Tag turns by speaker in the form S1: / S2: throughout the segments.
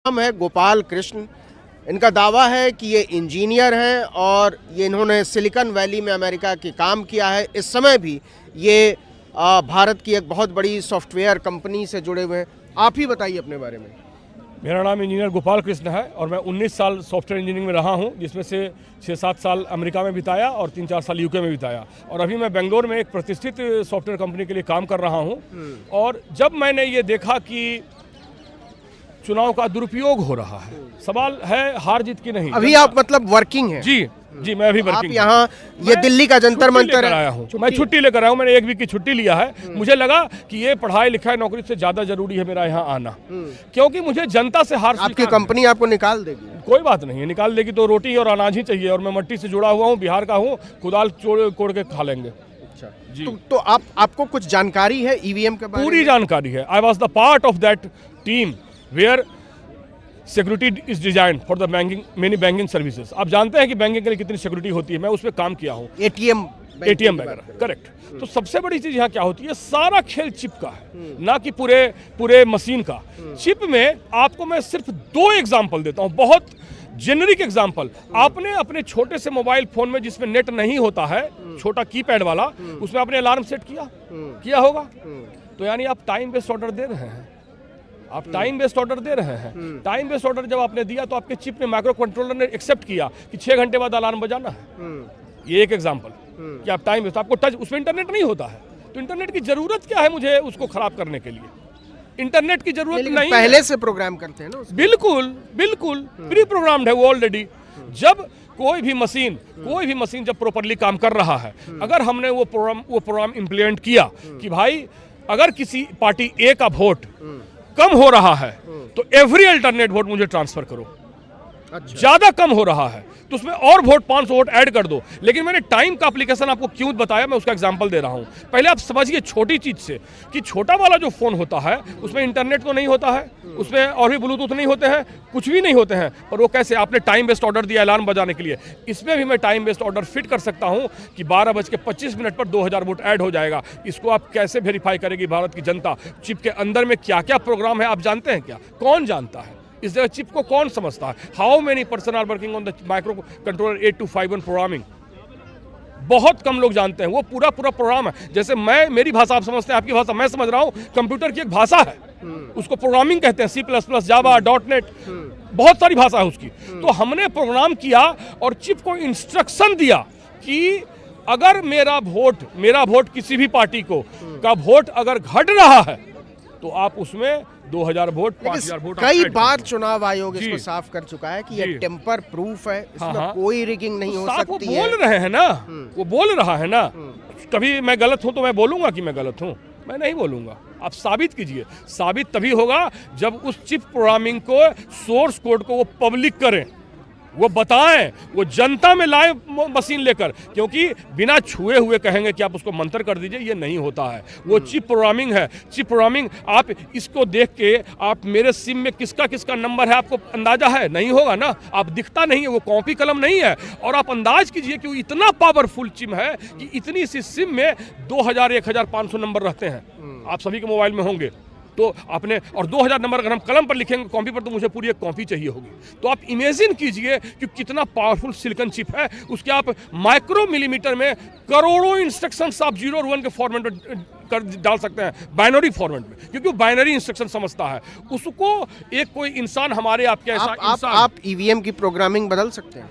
S1: नाम है गोपाल कृष्ण। इनका दावा है कि ये इंजीनियर हैं और ये इन्होंने सिलिकॉन वैली में अमेरिका के काम किया है। इस समय भी ये भारत की एक बहुत बड़ी सॉफ्टवेयर कंपनी से जुड़े हुए हैं। आप ही बताइए अपने बारे में।
S2: मेरा नाम इंजीनियर गोपाल कृष्ण है और मैं 19 साल सॉफ्टवेयर इंजीनियरिंग में रहा हूं, जिसमें से 6-7 साल अमेरिका में बिताया और 3-4 साल यूके में बिताया। और अभी मैं बेंगलोर में एक प्रतिष्ठित सॉफ्टवेयर कंपनी के लिए काम कर रहा हूं। और जब मैंने ये देखा कि चुनाव का दुरुपयोग हो रहा है, सवाल है हार जीत की नहीं।
S1: अभी आप मतलब वर्किंग हैं?
S2: जी मैं अभी वर्किंग।
S1: आप यहाँ ये दिल्ली का जंतर मंतर
S2: आया हूँ, मैं छुट्टी लेकर आया हूँ। मैंने 1 वीक की छुट्टी लिया है। मुझे लगा कि ये पढ़ाई लिखाई नौकरी से ज्यादा जरूरी है मेरा यहाँ आना, क्योंकि मुझे जनता से हार।
S1: आपकी कंपनी आपको निकाल देगी?
S2: कोई बात नहीं है, निकाल देगी तो रोटी और अनाज ही चाहिए। और मैं मट्टी से जुड़ा हुआ हूँ, बिहार का हूँ, कुदाल कोड़ के खा लेंगे।
S1: अच्छा जी। तो आपको कुछ जानकारी है ईवीएम के बारे में? पूरी
S2: जानकारी है। I was the part of that team where security is design for the many banking services. आप जानते हैं कि बैंकिंग के लिए कितनी सिक्योरिटी होती है, मैं उस पर काम किया हूँ। एटीएम वगैरह, करेक्ट। तो सबसे बड़ी चीज यहाँ क्या होती है, सारा खेल चिप का है, ना कि पूरे मशीन का। चिप में आपको मैं सिर्फ 2 एग्जाम्पल देता हूँ, बहुत जेनरिक एग्जाम्पल। आपने अपने छोटे से मोबाइल फोन में जिसमें नेट नहीं होता है, छोटा कीपैड वाला, उसमें आपने अलार्म सेट किया होगा। तो यानी आप टाइम बेस्ड ऑर्डर दे रहे हैं। टाइम बेस्ड ऑर्डर जब आपने दिया तो आपके चिप ने, माइक्रो कंट्रोलर ने एक्सेप्ट किया कि 6 घंटे बाद अलार्म बजाना है। ये एक एग्जांपल कि आप टाइम बेस्ड, आपको टच, उसमें इंटरनेट नहीं होता है, तो इंटरनेट की जरूरत क्या है मुझे उसको खराब करने के लिए? इंटरनेट की जरूरत नहीं,
S1: पहले से प्रोग्राम करते हैं ना। बिल्कुल
S2: प्री प्रोग्राम्ड है वो ऑलरेडी। जब कोई भी मशीन जब प्रॉपर्ली काम कर रहा है, अगर हमने वो प्रोग्राम इंप्लीमेंट किया कि भाई अगर किसी पार्टी ए का वोट कम हो रहा है तो एवरी अल्टरनेट वोट मुझे ट्रांसफर करो। अच्छा। ज्यादा कम हो रहा है तो उसमें और वोट 500 वोट ऐड कर दो। लेकिन मैंने टाइम का एप्लीकेशन आपको क्यों बताया, मैं उसका एग्जांपल दे रहा हूं। पहले आप समझिए छोटी चीज से कि छोटा वाला जो फोन होता है उसमें इंटरनेट तो नहीं होता है, उसमें और भी ब्लूटूथ नहीं होते हैं, कुछ भी नहीं होते हैं, पर वो कैसे? आपने टाइम बेस्ड ऑर्डर दिया अलार्म बजाने के लिए, इसमें भी मैं टाइम बेस्ड ऑर्डर फिट कर सकता हूं कि 12:25 पर 2000 वोट ऐड हो जाएगा। इसको आप कैसे वेरीफाई करेगी भारत की जनता? चिप के अंदर में क्या क्या प्रोग्राम है आप जानते हैं क्या? कौन जानता है? इस जगह चिप को कौन समझता है? How many person are working on the micro controller 8251 programming? बहुत कम लोग जानते हैं। वो पूरा प्रोग्राम है। जैसे मेरी भाषा आप समझते हैं, आपकी भाषा मैं समझ रहा हूं, कंप्यूटर की एक भाषा है, उसको प्रोग्रामिंग कहते हैं। C++, जावा, .NET, बहुत सारी भाषा है उसकी। तो हमने प्रोग्राम किया और चिप को इंस्ट्रक्शन दिया कि अगर मेरा वोट किसी भी पार्टी का वोट अगर घट रहा है तो आप उसमें 2000 वोट, 5000 वोट।
S1: कई बार चुनाव आयोग इसको साफ कर चुका है कि ये टेम्पर प्रूफ है, इसमें कोई रिगिंग नहीं हो सकती है।
S2: वो बोल रहे हैं ना, वो बोल रहा है ना। कभी मैं गलत हूं तो मैं बोलूंगा कि मैं गलत हूं? मैं नहीं बोलूंगा। आप साबित कीजिए। साबित तभी होगा जब उस चिप प्रोग्रामिंग को, सोर्स कोड को वो पब्लिक करें, वो बताएं, वो जनता में लाए मशीन लेकर। क्योंकि बिना छुए हुए कहेंगे कि आप उसको मंत्र कर दीजिए, ये नहीं होता है। वो चिप प्रोग्रामिंग है। चिप प्रोग्रामिंग, आप इसको देख के आप मेरे सिम में किसका नंबर है आपको अंदाजा है? नहीं होगा ना। आप दिखता नहीं है, वो कॉपी कलम नहीं है। और आप अंदाज कीजिए कि वो इतना पावरफुल चिप है कि इतनी सी सिम में 2000, 1500 नंबर रहते हैं। आप सभी के मोबाइल में होंगे। तो आपने, और 2000 नंबर अगर हम कलम पर लिखेंगे कॉपी पर, तो मुझे पूरी एक कॉपी चाहिए होगी। तो आप इमेजिन कीजिए कि कितना पावरफुल सिलिकॉन चिप है। उसके आप माइक्रो मिलीमीटर में करोड़ों इंस्ट्रक्शंस आप 0 और 1 के फॉर्मेट में कर डाल सकते हैं, बाइनरी फॉर्मेट में, क्योंकि वो बाइनरी इंस्ट्रक्शन समझता है। उसको एक कोई इंसान, हमारे आपके ऐसा
S1: आप ईवीएम की प्रोग्रामिंग बदल सकते हैं?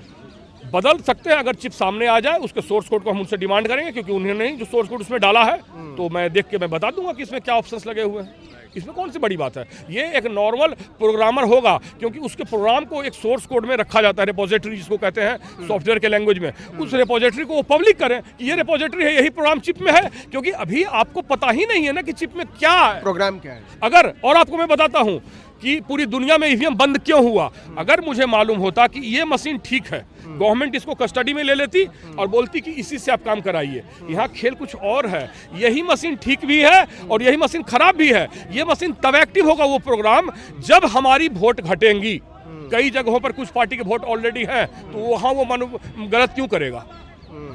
S2: बदल सकते हैं। अगर चिप सामने आ जाए, उसके सोर्स कोड को हम उनसे डिमांड करेंगे, क्योंकि उन्होंने जो सोर्स कोड उसमें डाला है तो मैं देख के मैं बता दूंगा कि इसमें क्या ऑप्शंस लगे हुए हैं। इसमें कौन सी बड़ी बात है? ये एक नॉर्मल प्रोग्रामर होगा, क्योंकि उसके प्रोग्राम को एक सोर्स कोड में रखा जाता है, रिपोजिटरी जिसको कहते हैं सॉफ्टवेयर के लैंग्वेज में। उस रिपोजिटरी को वो पब्लिक करें कि ये रिपोजिटरी है, यही प्रोग्राम चिप में है। क्योंकि अभी आपको पता ही नहीं है ना कि चिप में क्या है,
S1: प्रोग्राम क्या है।
S2: अगर, और आपको मैं बताता हूं कि पूरी दुनिया में ईवीएम बंद क्यों हुआ। अगर मुझे मालूम होता कि ये मशीन ठीक है, गवर्नमेंट इसको कस्टडी में ले लेती और बोलती कि इसी से आप काम कराइए। यहाँ खेल कुछ और है। यही मशीन ठीक भी है और यही मशीन खराब भी है। ये मशीन तब एक्टिव होगा वो प्रोग्राम जब हमारी वोट घटेंगी। कई जगहों पर कुछ पार्टी के वोट ऑलरेडी हैं, तो वहाँ वो गलत क्यों करेगा?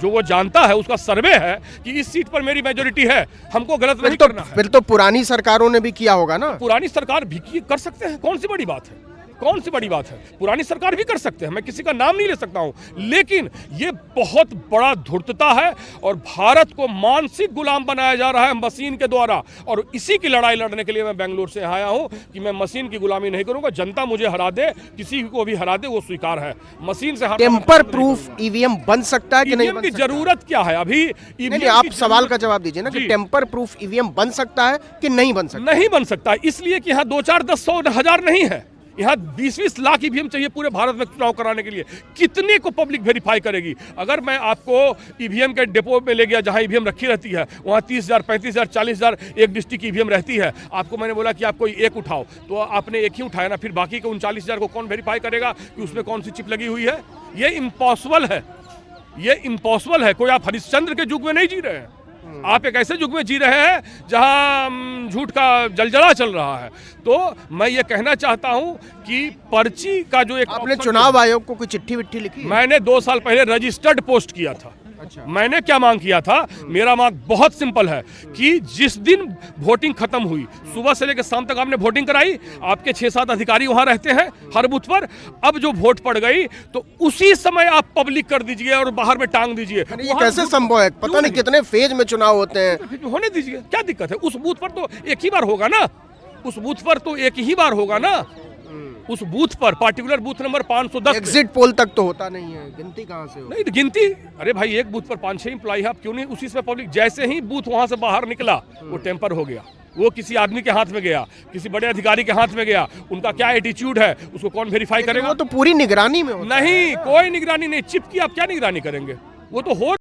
S2: जो वो जानता है, उसका सर्वे है कि इस सीट पर मेरी मेजोरिटी है, हमको गलत नहीं करना है।
S1: फिर तो पुरानी सरकारों ने भी किया होगा ना।
S2: पुरानी सरकार भी कर सकते हैं, कौन सी बड़ी बात है। कौन सी बड़ी बात है? पुरानी सरकार भी कर सकते हैं, मैं किसी का नाम नहीं ले सकता हूं, लेकिन ये बहुत बड़ा धूर्तता है और भारत को मानसिक गुलाम बनाया जा रहा है मशीन के द्वारा। और इसी की लड़ाई लड़ने के लिए मैं बेंगलुरु से आया हूं कि मैं मशीन की गुलामी नहीं करूंगा। जनता मुझे हरा दे, किसी को भी हरा दे, वो स्वीकार है। मशीन से
S1: टेम्पर प्रूफ ईवीएम बन सकता है कि नहीं
S2: ईवीएम
S1: बन
S2: की
S1: सकता?
S2: जरूरत क्या है अभी?
S1: नहीं, आप सवाल का जवाब दीजिए ना कि टेम्पर प्रूफ ईवीएम बन सकता है कि नहीं बन सकता?
S2: नहीं बन सकता, इसलिए कि यहाँ 2, 4, 10, 100, 1000 नहीं है। यहाँ 20-20 लाख ईवीएम चाहिए पूरे भारत में चुनाव कराने के लिए। कितने को पब्लिक वेरीफाई करेगी? अगर मैं आपको ईवीएम के डिपो में ले गया जहाँ ईवीएम रखी रहती है, वहाँ 30,000, 35,000, 40,000 एक डिस्ट्रिक्ट की ईवीएम रहती है। आपको मैंने बोला कि आप कोई एक उठाओ, तो आपने एक ही उठाया ना, फिर बाकी के 39,000 को कौन वेरीफाई करेगा कि उसमें कौन सी चिप लगी हुई है? ये इम्पॉसिबल है, ये इम्पॉसिबल है। कोई आप हरिश्चंद्र के युग में नहीं जी रहे हैं, आप एक ऐसे युग में जी रहे हैं जहां झूठ का जलजला चल रहा है। तो मैं ये कहना चाहता हूं कि पर्ची का जो एक
S1: आपने चुनाव आयोग को कोई चिट्ठी विट्ठी लिखी है?
S2: मैंने 2 साल पहले रजिस्टर्ड पोस्ट किया था।
S1: अच्छा।
S2: मैंने क्या मांग किया था? मेरा मांग बहुत सिंपल है कि जिस दिन वोटिंग खत्म हुई, सुबह से लेकर शाम तक आपने वोटिंग कराई, आपके 6-7 अधिकारी वहां रहते हैं हर बूथ पर। अब जो वोट पड़ गई तो उसी समय आप पब्लिक कर दीजिए और बाहर में टांग दीजिए।
S1: ये कैसे संभव है? पता नहीं कितने फेज में चुनाव होते हैं।
S2: होने दीजिए, क्या दिक्कत है? उस बूथ पर तो एक ही बार होगा ना, उस बूथ पर तो एक ही बार होगा ना, उस बूथ पर particular booth number 510।
S1: Exit poll तक तो होता नहीं है, गिनती कहाँ से हो?
S2: नहीं तो गिनती, अरे भाई एक बूथ पर 5-6 एम्प्लॉई है, आप क्यों नहीं उसी से पब्लिक? जैसे ही बूथ वहां से बाहर निकला वो टेम्पर हो गया, वो किसी आदमी के हाथ में गया, किसी बड़े अधिकारी के हाथ में गया। उनका क्या एटीट्यूड है उसको कौन वेरीफाई करेगा?
S1: वो तो पूरी निगरानी में होता है।
S2: नहीं, कोई निगरानी नहीं। चिप की आप क्या निगरानी करेंगे? वो तो हो